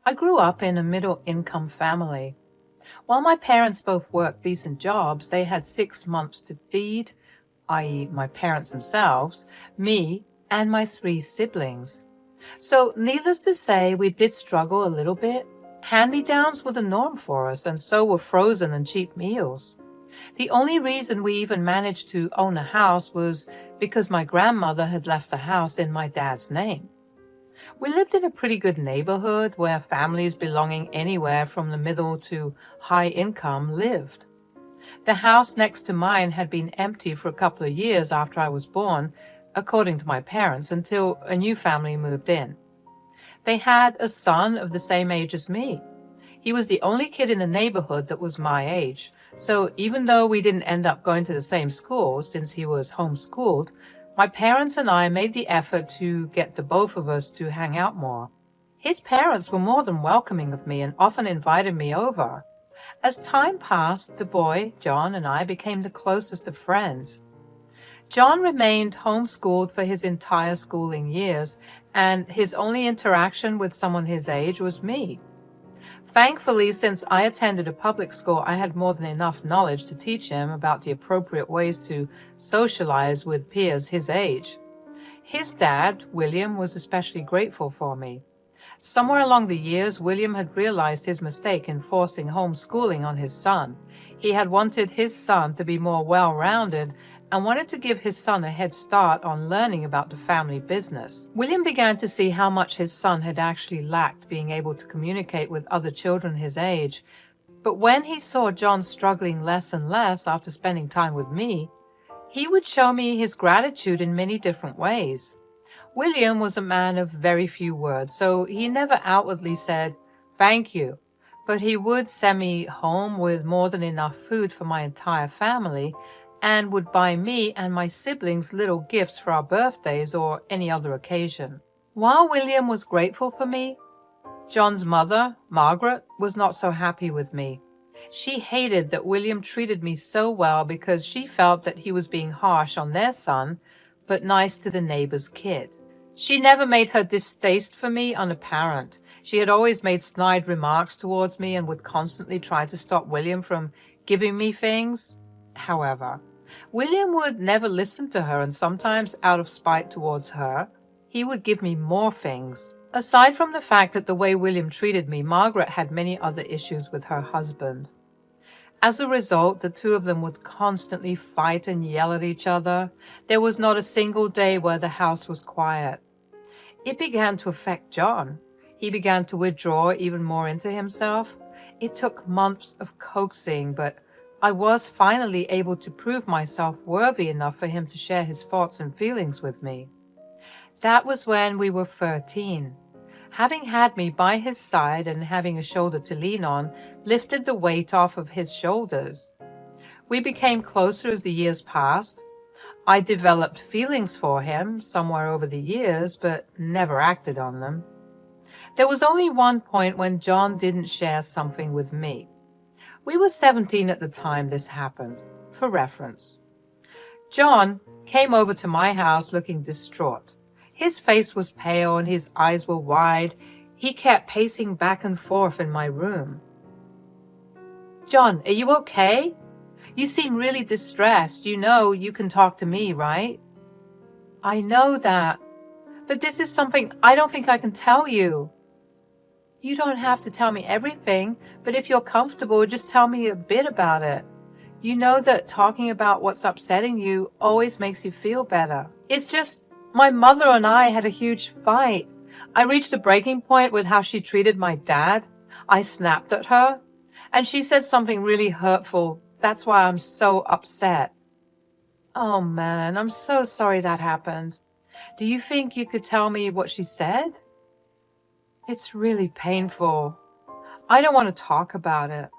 I grew up in a middle-income family. While my parents both worked decent jobs, they had 6 months to feed, i.e., my parents themselves, me, and my three siblings. So, needless to say, we did struggle a little bit. Hand-me-downs were the norm for us, and so were frozen and cheap meals. The only reason we even managed to own a house was because my grandmother had left the house in my dad's name. We lived in a pretty good neighborhood where families belonging anywhere from the middle to high income lived. The house next to mine had been empty for a couple of years after I was born, according to my parents, until a new family moved in. They had a son of the same age as me. He was the only kid in the neighborhood that was my age, so even though we didn't end up going to the same school since he was homeschooled, my parents and I made the effort to get the both of us to hang out more. His parents were more than welcoming of me and often invited me over. As time passed, the boy, John, and I became the closest of friends. John remained homeschooled for his entire schooling years, and his only interaction with someone his age was me. Thankfully, since I attended a public school, I had more than enough knowledge to teach him about the appropriate ways to socialize with peers his age. His dad, William, was especially grateful for me. Somewhere along the years, William had realized his mistake in forcing homeschooling on his son. He had wanted his son to be more well-rounded and wanted to give his son a head start on learning about the family business. William began to see how much his son had actually lacked being able to communicate with other children his age. But when he saw John struggling less and less after spending time with me, he would show me his gratitude in many different ways. William was a man of very few words, so he never outwardly said, "Thank you," but he would send me home with more than enough food for my entire family and would buy me and my siblings little gifts for our birthdays or any other occasion. While William was grateful for me, John's mother, Margaret, was not so happy with me. She hated that William treated me so well because she felt that he was being harsh on their son, but nice to the neighbor's kid. She never made her distaste for me unapparent. She had always made snide remarks towards me and would constantly try to stop William from giving me things. However, William would never listen to her, and sometimes out of spite towards her, he would give me more things. Aside from the fact that the way William treated me, Margaret had many other issues with her husband. As a result, the two of them would constantly fight and yell at each other. There was not a single day where the house was quiet. It began to affect John. He began to withdraw even more into himself. It took months of coaxing, but I was finally able to prove myself worthy enough for him to share his thoughts and feelings with me. That was when we were 13. Having had me by his side and having a shoulder to lean on lifted the weight off of his shoulders. We became closer as the years passed. I developed feelings for him somewhere over the years, but never acted on them. There was only one point when John didn't share something with me. We were 17 at the time this happened. For reference, John came over to my house looking distraught. His face was pale and his eyes were wide. He kept pacing back and forth in my room. "John, are you okay? You seem really distressed. You know you can talk to me, right?" "I know that, but this is something I don't think I can tell you." "You don't have to tell me everything, but if you're comfortable, just tell me a bit about it. You know that talking about what's upsetting you always makes you feel better. It's just, my mother and I had a huge fight. I reached a breaking point with how she treated my dad. I snapped at her, and she said something really hurtful. That's why I'm so upset." "Oh man, I'm so sorry that happened. Do you think you could tell me what she said?" "It's really painful. I don't want to talk about it."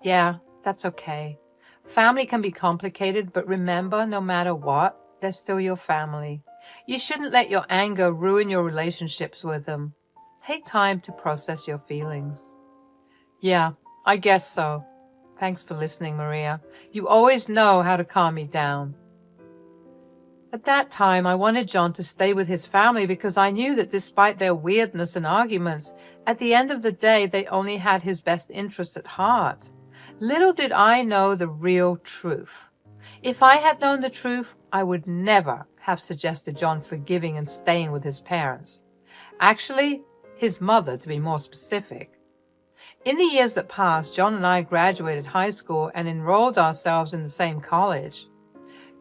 "Yeah, that's okay. Family can be complicated, but remember, no matter what, they're still your family. You shouldn't let your anger ruin your relationships with them. Take time to process your feelings." "Yeah, I guess so. Thanks for listening, Maria. You always know how to calm me down." At that time, I wanted John to stay with his family because I knew that despite their weirdness and arguments, at the end of the day, they only had his best interests at heart. Little did I know the real truth. If I had known the truth, I would never have suggested John forgiving and staying with his parents. Actually, his mother, to be more specific. In the years that passed, John and I graduated high school and enrolled ourselves in the same college.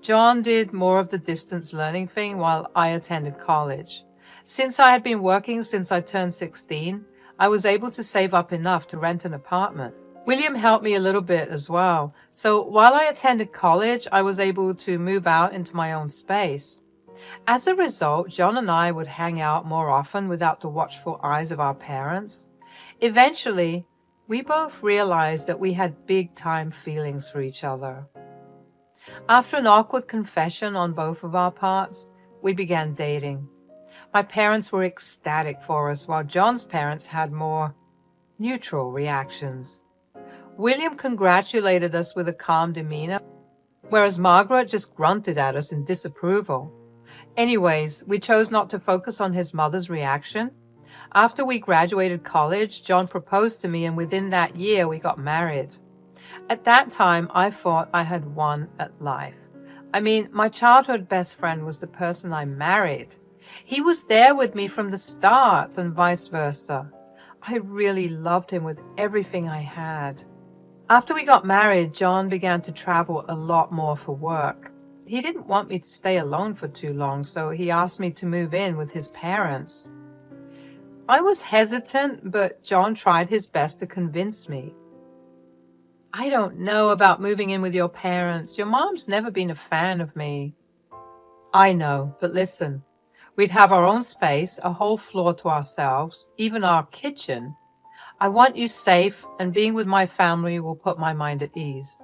John did more of the distance learning thing while I attended college. Since I had been working since I turned 16, I was able to save up enough to rent an apartment. William helped me a little bit as well. So while I attended college, I was able to move out into my own space. As a result, John and I would hang out more often without the watchful eyes of our parents. Eventually, we both realized that we had big-time feelings for each other. After an awkward confession on both of our parts, we began dating. My parents were ecstatic for us, while John's parents had more neutral reactions. William congratulated us with a calm demeanor, whereas Margaret just grunted at us in disapproval. Anyways, we chose not to focus on his mother's reaction. After we graduated college, John proposed to me, and within that year, we got married. At that time, I thought I had won at life. I mean, my childhood best friend was the person I married. He was there with me from the start and vice versa. I really loved him with everything I had. After we got married, John began to travel a lot more for work. He didn't want me to stay alone for too long, so he asked me to move in with his parents. I was hesitant, but John tried his best to convince me. I don't know about moving in with your parents. Your mom's never been a fan of me. I know, but listen. We'd have our own space, a whole floor to ourselves, even our kitchen. I want you safe, and being with my family will put my mind at ease.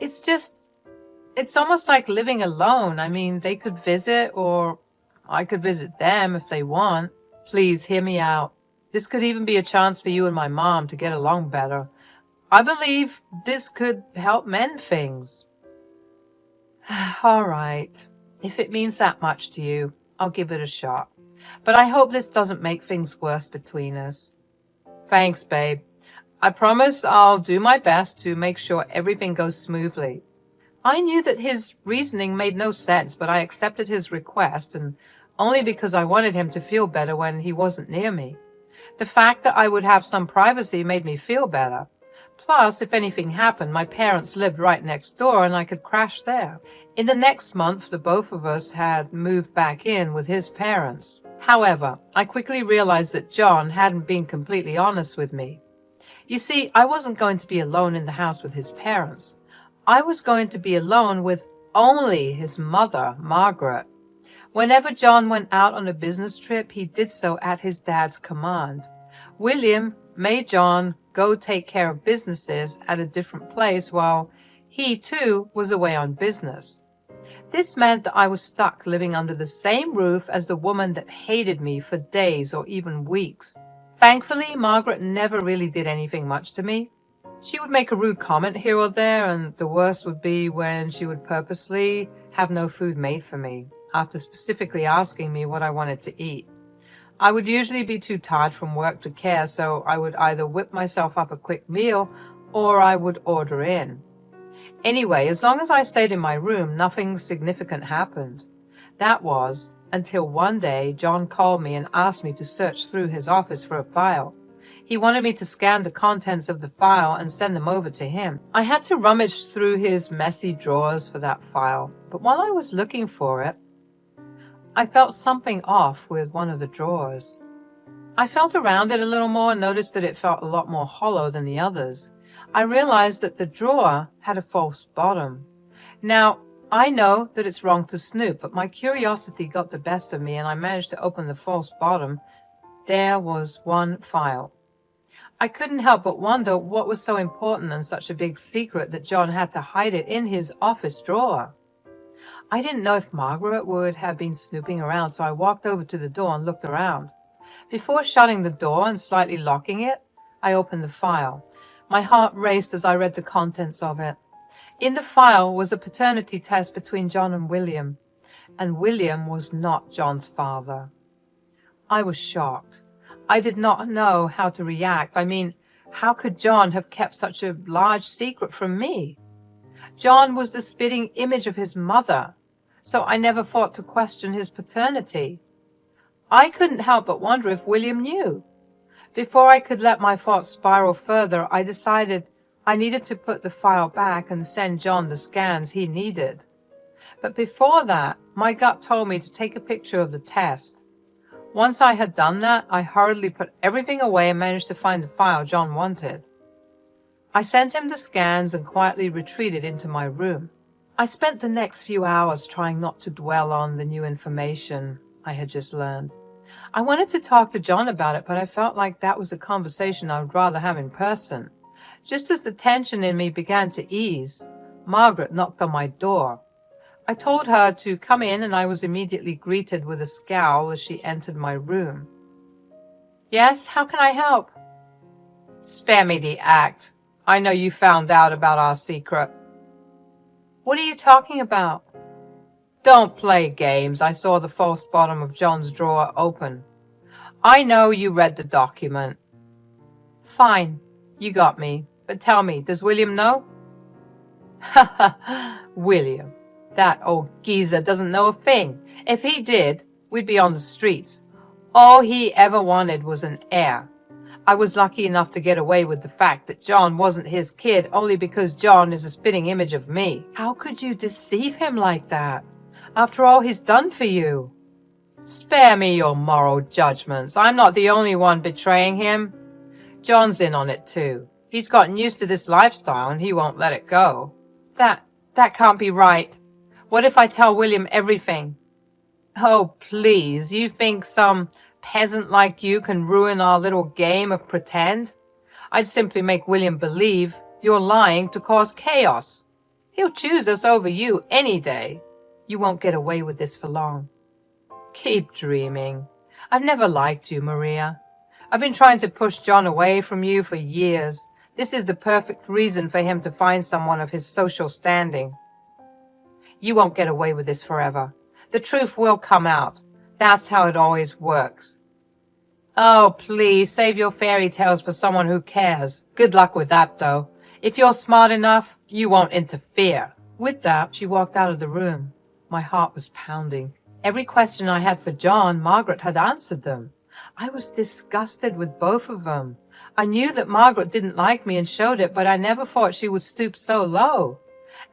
It's almost like living alone. I mean, they could visit, or I could visit them if they want. Please, hear me out. This could even be a chance for you and my mom to get along better. I believe this could help mend things. All right. If it means that much to you, I'll give it a shot. But I hope this doesn't make things worse between us. Thanks, babe. I promise I'll do my best to make sure everything goes smoothly. I knew that his reasoning made no sense, but I accepted his request, and only because I wanted him to feel better when he wasn't near me. The fact that I would have some privacy made me feel better. Plus, if anything happened, my parents lived right next door and I could crash there. In the next month, the both of us had moved back in with his parents. However, I quickly realized that John hadn't been completely honest with me. You see, I wasn't going to be alone in the house with his parents. I was going to be alone with only his mother, Margaret. Whenever John went out on a business trip, he did so at his dad's command. William made John go take care of businesses at a different place while he, too, was away on business. This meant that I was stuck living under the same roof as the woman that hated me for days or even weeks. Thankfully, Margaret never really did anything much to me. She would make a rude comment here or there, and the worst would be when she would purposely have no food made for me, after specifically asking me what I wanted to eat. I would usually be too tired from work to care, so I would either whip myself up a quick meal or I would order in. Anyway, as long as I stayed in my room, nothing significant happened. That was until one day John called me and asked me to search through his office for a file. He wanted me to scan the contents of the file and send them over to him. I had to rummage through his messy drawers for that file, but while I was looking for it, I felt something off with one of the drawers. I felt around it a little more and noticed that it felt a lot more hollow than the others. I realized that the drawer had a false bottom. Now, I know that it's wrong to snoop, but my curiosity got the best of me and I managed to open the false bottom. There was one file. I couldn't help but wonder what was so important and such a big secret that John had to hide it in his office drawer. I didn't know if Margaret would have been snooping around, so I walked over to the door and looked around. Before shutting the door and slightly locking it, I opened the file. My heart raced as I read the contents of it. In the file was a paternity test between John and William. and William was not John's father. I was shocked. I did not know how to react. I mean, how could John have kept such a large secret from me? John was the spitting image of his mother, so I never thought to question his paternity. I couldn't help but wonder if William knew. Before I could let my thoughts spiral further, I decided I needed to put the file back and send John the scans he needed. But before that, my gut told me to take a picture of the test. Once I had done that, I hurriedly put everything away and managed to find the file John wanted. I sent him the scans and quietly retreated into my room. I spent the next few hours trying not to dwell on the new information I had just learned. I wanted to talk to John about it, but I felt like that was a conversation I would rather have in person. Just as the tension in me began to ease, Margaret knocked on my door. I told her to come in, and I was immediately greeted with a scowl as she entered my room. "Yes, how can I help?" "Spare me the act. I know you found out about our secret." "What are you talking about?" "Don't play games. I saw the false bottom of John's drawer open. I know you read the document." "Fine. You got me. But tell me, does William know?" "Ha ha, William. That old geezer doesn't know a thing. If he did, we'd be on the streets. All he ever wanted was an heir. I was lucky enough to get away with the fact that John wasn't his kid only because John is a spitting image of me." "How could you deceive him like that? After all he's done for you?" "Spare me your moral judgments. I'm not the only one betraying him. John's in on it too. He's gotten used to this lifestyle and he won't let it go." That can't be right. What if I tell William everything?" "Oh, please, you think some peasant like you can ruin our little game of pretend? I'd simply make William believe you're lying to cause chaos. He'll choose us over you any day. You won't get away with this for long." "Keep dreaming. I've never liked you, Maria. I've been trying to push John away from you for years. This is the perfect reason for him to find someone of his social standing. You won't get away with this forever. The truth will come out. That's how it always works." "Oh, please, save your fairy tales for someone who cares. Good luck with that, though. If you're smart enough, you won't interfere." With that, she walked out of the room. My heart was pounding. Every question I had for John, Margaret had answered them. I was disgusted with both of them. I knew that Margaret didn't like me and showed it, but I never thought she would stoop so low.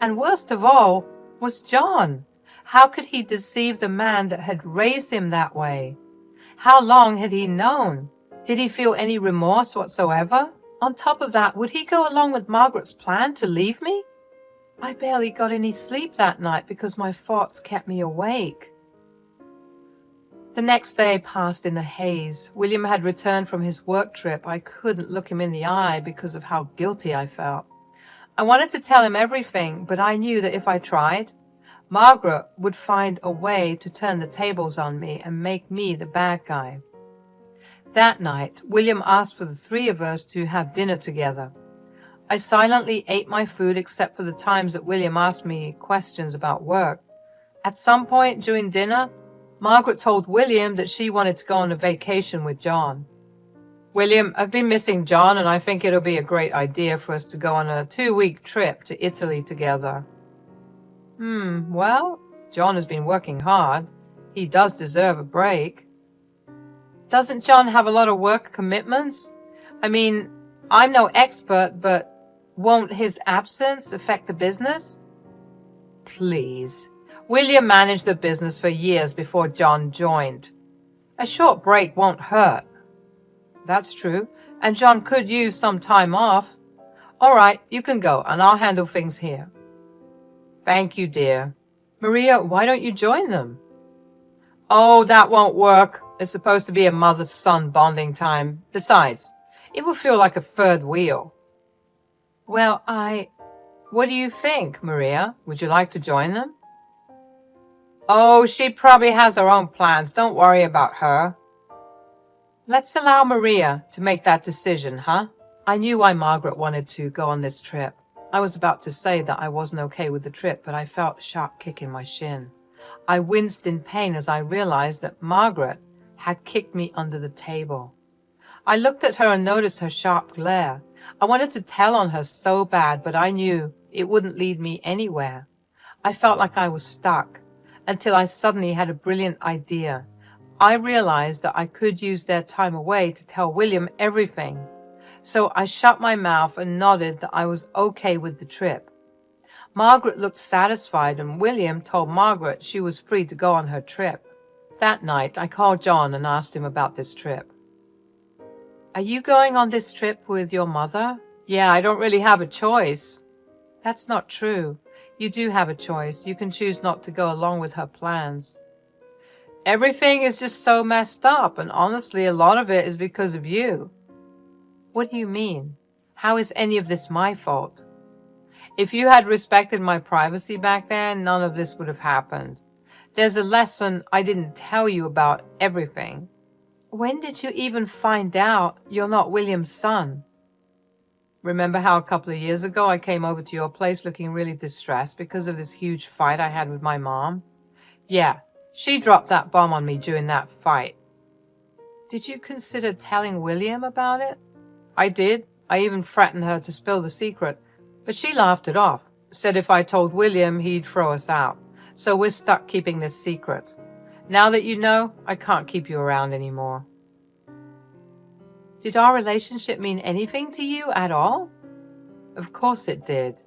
And worst of all was John. How could he deceive the man that had raised him that way? How long had he known? Did he feel any remorse whatsoever? On top of that, would he go along with Margaret's plan to leave me? I barely got any sleep that night because my thoughts kept me awake. The next day passed in a haze. William had returned from his work trip. I couldn't look him in the eye because of how guilty I felt. I wanted to tell him everything, but I knew that if I tried, Margaret would find a way to turn the tables on me and make me the bad guy. That night, William asked for the three of us to have dinner together. I silently ate my food except for the times that William asked me questions about work. At some point during dinner, Margaret told William that she wanted to go on a vacation with John. "William, I've been missing John, and I think it'll be a great idea for us to go on a 2-week trip to Italy together." Well, John has been working hard. He does deserve a break." "Doesn't John have a lot of work commitments? I mean, I'm no expert, but won't his absence affect the business?" "Please. William managed the business for years before John joined. A short break won't hurt." "That's true, and John could use some time off." "All right, you can go, and I'll handle things here." "Thank you, dear. Maria, why don't you join them?" "Oh, that won't work. It's supposed to be a mother-son bonding time. Besides, it will feel like a third wheel." "Well, what do you think, Maria? Would you like to join them?" "Oh, she probably has her own plans. Don't worry about her." "Let's allow Maria to make that decision, huh?" I knew why Margaret wanted to go on this trip. I was about to say that I wasn't okay with the trip, but I felt a sharp kick in my shin. I winced in pain as I realized that Margaret had kicked me under the table. I looked at her and noticed her sharp glare. I wanted to tell on her so bad, but I knew it wouldn't lead me anywhere. I felt like I was stuck until I suddenly had a brilliant idea. I realized that I could use their time away to tell William everything. So I shut my mouth and nodded that I was okay with the trip. Margaret looked satisfied, and William told Margaret she was free to go on her trip. That night, I called John and asked him about this trip. "Are you going on this trip with your mother?" "Yeah, I don't really have a choice." "That's not true. You do have a choice. You can choose not to go along with her plans." "Everything is just so messed up, and honestly, a lot of it is because of you." "What do you mean? How is any of this my fault?" "If you had respected my privacy back then, none of this would have happened. There's a lesson I didn't tell you about everything." "When did you even find out you're not William's son?" "Remember how a couple of years ago I came over to your place looking really distressed because of this huge fight I had with my mom? Yeah, she dropped that bomb on me during that fight." "Did you consider telling William about it?" "I did. I even threatened her to spill the secret, but she laughed it off, said if I told William, he'd throw us out. So we're stuck keeping this secret. Now that you know, I can't keep you around anymore." "Did our relationship mean anything to you at all?" "Of course it did.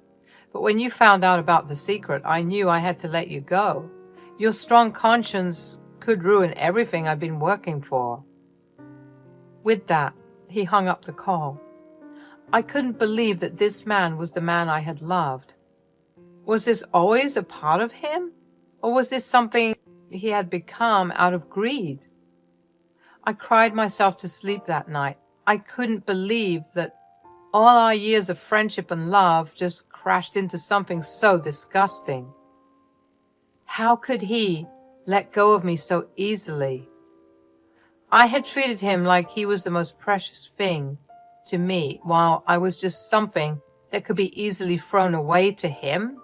But when you found out about the secret, I knew I had to let you go. Your strong conscience could ruin everything I've been working for." With that, he hung up the call. I couldn't believe that this man was the man I had loved. Was this always a part of him? Or was this something he had become out of greed? I cried myself to sleep that night. I couldn't believe that all our years of friendship and love just crashed into something so disgusting. How could he let go of me so easily? I had treated him like he was the most precious thing to me, while I was just something that could be easily thrown away to him.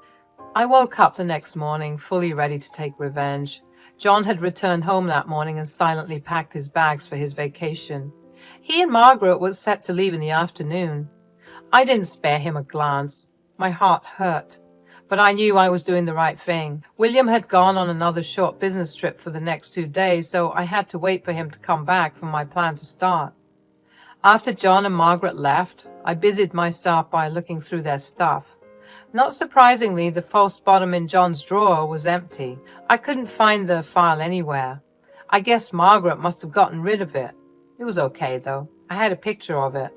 I woke up the next morning fully ready to take revenge. John had returned home that morning and silently packed his bags for his vacation. He and Margaret were set to leave in the afternoon. I didn't spare him a glance. My heart hurt, but I knew I was doing the right thing. William had gone on another short business trip for the next 2 days, so I had to wait for him to come back for my plan to start. After John and Margaret left, I busied myself by looking through their stuff. Not surprisingly, the false bottom in John's drawer was empty. I couldn't find the file anywhere. I guess Margaret must have gotten rid of it. It was okay, though. I had a picture of it.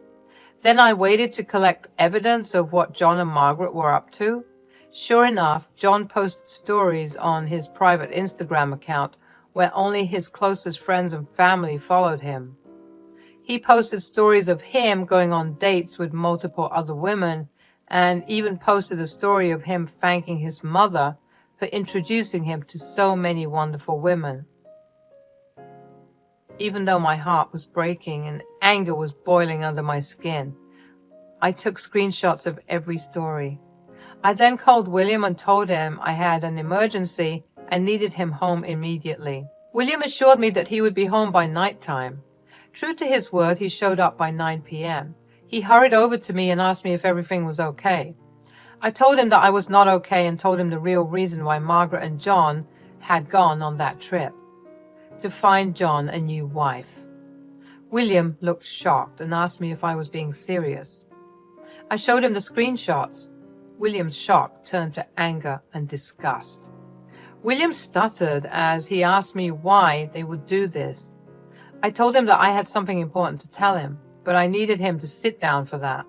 Then I waited to collect evidence of what John and Margaret were up to. Sure enough, John posted stories on his private Instagram account where only his closest friends and family followed him. He posted stories of him going on dates with multiple other women, and even posted a story of him thanking his mother for introducing him to so many wonderful women. Even though my heart was breaking and anger was boiling under my skin, I took screenshots of every story. I then called William and told him I had an emergency and needed him home immediately. William assured me that he would be home by nighttime. True to his word, he showed up by 9 p.m. He hurried over to me and asked me if everything was okay. I told him that I was not okay and told him the real reason why Margaret and John had gone on that trip: to find John a new wife. William looked shocked and asked me if I was being serious. I showed him the screenshots. William's shock turned to anger and disgust. William stuttered as he asked me why they would do this. I told him that I had something important to tell him, but I needed him to sit down for that.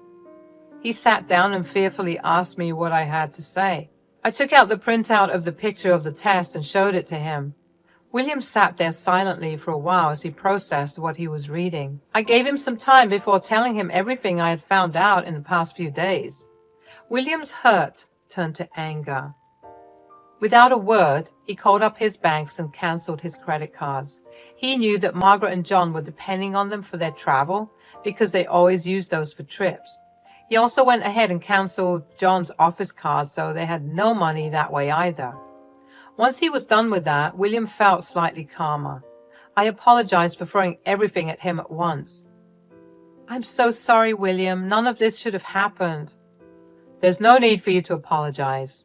He sat down and fearfully asked me what I had to say. I took out the printout of the picture of the test and showed it to him. William sat there silently for a while as he processed what he was reading. I gave him some time before telling him everything I had found out in the past few days. William's hurt turned to anger. Without a word, he called up his banks and canceled his credit cards. He knew that Margaret and John were depending on them for their travel because they always used those for trips. He also went ahead and canceled John's office card, so they had no money that way either. Once he was done with that, William felt slightly calmer. I apologized for throwing everything at him at once. I'm so sorry, William. None of this should have happened. There's no need for you to apologize.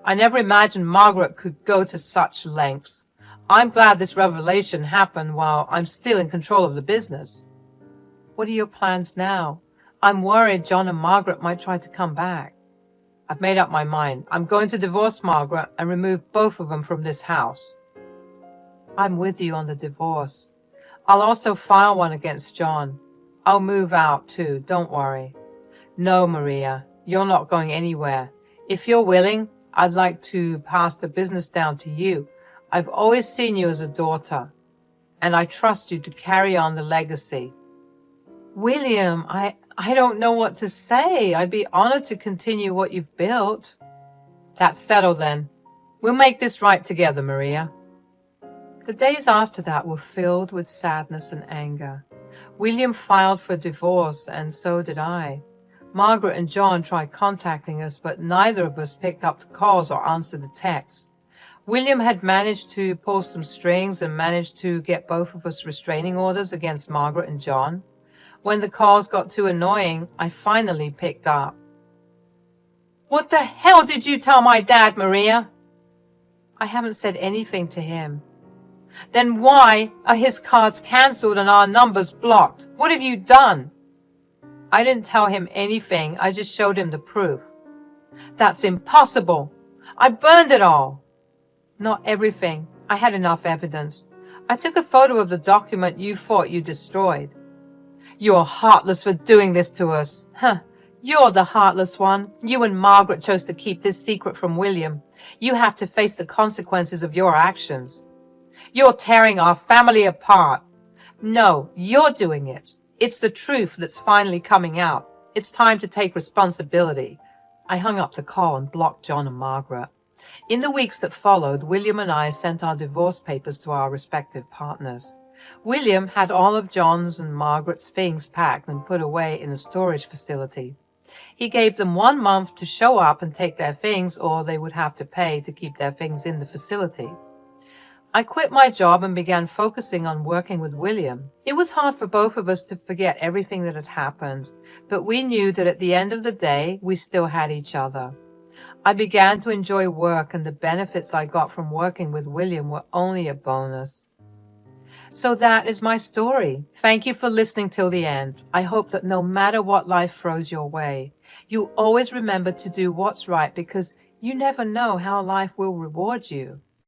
I never imagined Margaret could go to such lengths. I'm glad this revelation happened while I'm still in control of the business. What are your plans now? I'm worried John and Margaret might try to come back. I've made up my mind. I'm going to divorce Margaret and remove both of them from this house. I'm with you on the divorce. I'll also file one against John. I'll move out too, don't worry. No, Maria, you're not going anywhere. If you're willing, I'd like to pass the business down to you. I've always seen you as a daughter, and I trust you to carry on the legacy. William, I don't know what to say. I'd be honored to continue what you've built. That's settled then. We'll make this right together, Maria. The days after that were filled with sadness and anger. William filed for divorce, and so did I. Margaret and John tried contacting us, but neither of us picked up the calls or answered the texts. William had managed to pull some strings and managed to get both of us restraining orders against Margaret and John. When the calls got too annoying, I finally picked up. What the hell did you tell my dad, Maria? I haven't said anything to him. Then why are his cards cancelled and our numbers blocked? What have you done? I didn't tell him anything. I just showed him the proof. That's impossible. I burned it all. Not everything. I had enough evidence. I took a photo of the document you thought you destroyed. You're heartless for doing this to us. Huh. You're the heartless one. You and Margaret chose to keep this secret from William. You have to face the consequences of your actions. You're tearing our family apart. No, you're doing it. It's the truth that's finally coming out. It's time to take responsibility. I hung up the call and blocked John and Margaret. In the weeks that followed, William and I sent our divorce papers to our respective partners. William had all of John's and Margaret's things packed and put away in a storage facility. He gave them 1 month to show up and take their things, or they would have to pay to keep their things in the facility. I quit my job and began focusing on working with William. It was hard for both of us to forget everything that had happened, but we knew that at the end of the day, we still had each other. I began to enjoy work, and the benefits I got from working with William were only a bonus. So that is my story. Thank you for listening till the end. I hope that no matter what life throws your way, you always remember to do what's right, because you never know how life will reward you.